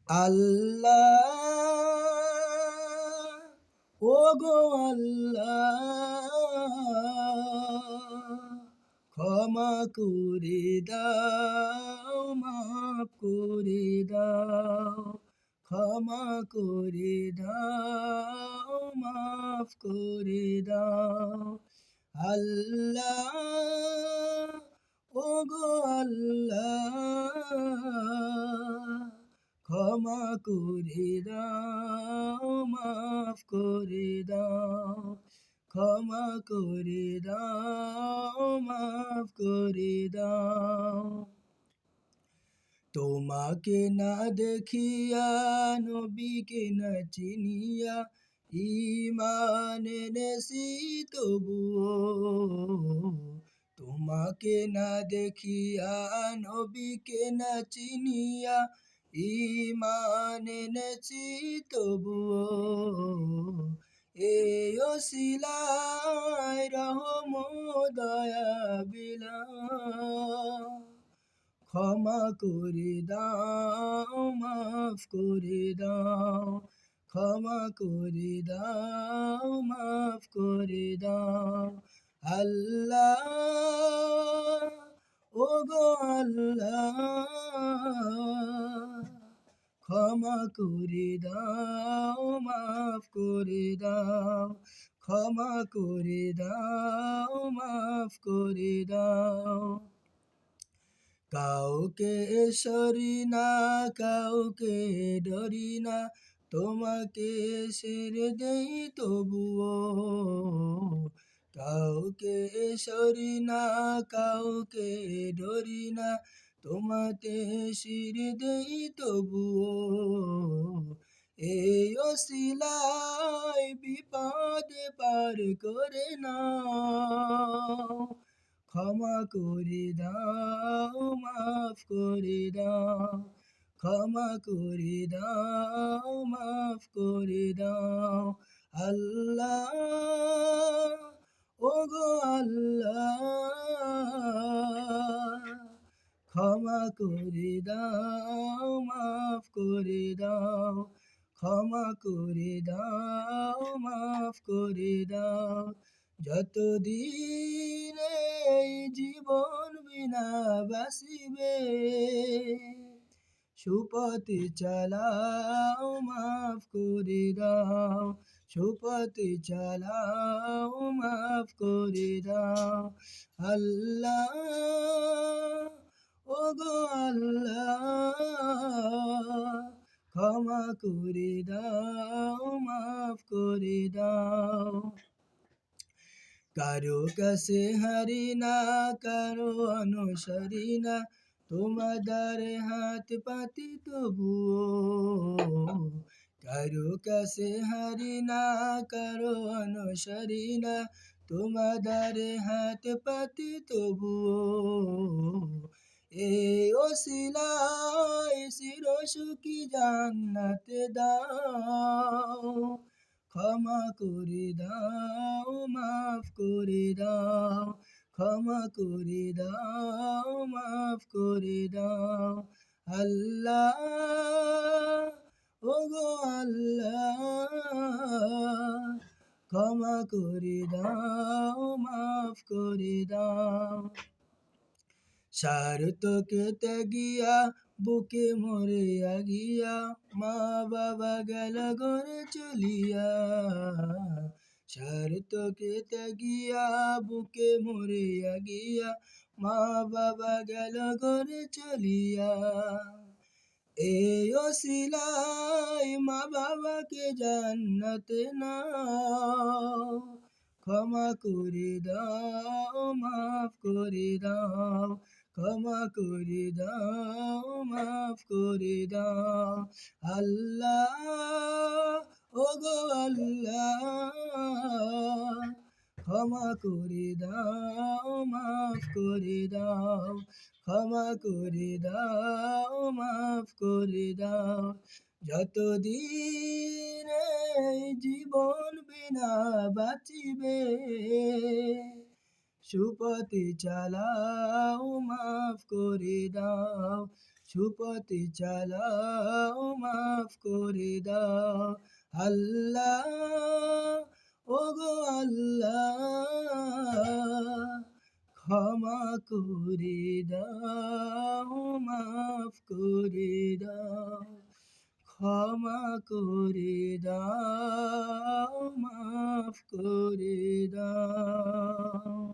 আল্লাহ, ও গো আল্লাহ, ক্ষমা করে দাও, মাফ করে দাও, ক্ষমা করে দাও, মাফ করে দাও। আল্লাহ, ও গো আল্লাহ, ক্ষমা করে দাও, মাফ করে দাও, ক্ষমা করে দাও, মাফ করে দাও। তোমাকে না দেখিয়া, নবীকে না চিনিয়া, ঈমান এনেছি তবুও। তোমাকে না দেখিয়া, নবীকে না চিনিয়া, ঈমান এনেছি তবুও। এই ওসিলায় রহম দয়া বিলাও, ক্ষমা করে দাও, মাফ করে দাও, ক্ষমা করে দাও, মাফ করে দাও। আল্লাহ, ও গো আল্লাহ, ক্ষমা করে দাও, মাফ করে দাও, ক্ষমা করে দাও, মাফ করে দাও। কাউকে সরি না, কাউকে ডরি না, তোমাকে ছেড়ে দেই তবুও। কাউকে সরি না, কাউকে ডরি না, তোমাতে ছেড়ে দেই তবুও। এই ওসিলায় বিপদে পার করে নাও, ক্ষমা করে দাও, মাফ করে দাও, ক্ষমা করে দাও, মাফ করে দাও। আল্লাহ, ও গো আল্লাহ, ক্ষমা করে দাও, মাফ করে দাও, ক্ষমা করে দাও, মাফ করে দাও। যতদিন এই জীবন বিনা বাসিবে, সুপথে চালাও, মাফ করে দাও, সুপথে চালাও, মাফ করে দাও। আল্লাহ, ও গো আল্লাহ, ক্ষমা করে দাও, মাফ করে দাও। কারো কাছে হারি না, কারো অনুসারী না, তোমাদের হাত পাতি তবুও। কারো কাছে হারি না, কারো অনুসারী না, তোমাদের হাত পাতি তবুও। এই ওসিলায় চির সুখী জান্নাতে দাও, ক্ষমা করে দাও, মাফ করে দাও, ক্ষমা করে দাও, মাফ করে দাও। আল্লাহ, ও গো আল্লাহ, ক্ষমা করে দাও, মাফ করে দাও। স্বার্থকে ত্যাগিয়া, বুকে মরে আগিয়া, মা বাবা গেল ঘরে চলিয়া। স্বার্থকে ত্যাগিয়া, বুকে মরে আগিয়া, মা বাবা গেল ঘরে চলিয়া। এই ওসিলায় মা বাবাকে জান্নাতে নাও, ক্ষমা করে দাও, মাফ করে দাও, ক্ষমা করে দাও, মাফ করে দাও। আল্লাহ, ও গো আল্লাহ, ক্ষমা করে দাও, মাফ করে দাও, ক্ষমা করে দাও, মাফ করে দাও। যতদিন এই জীবন বিনা বাঁচিবে, সুপথে চালাও, মাফ করে দাও, সুপথে চালাও, মাফ করে দাও। আল্লাহ, ওগো আল্লাহ, ক্ষমা করে দাও, মাফ করে দাও, ক্ষমা করে দাও, মাফ করে দাও।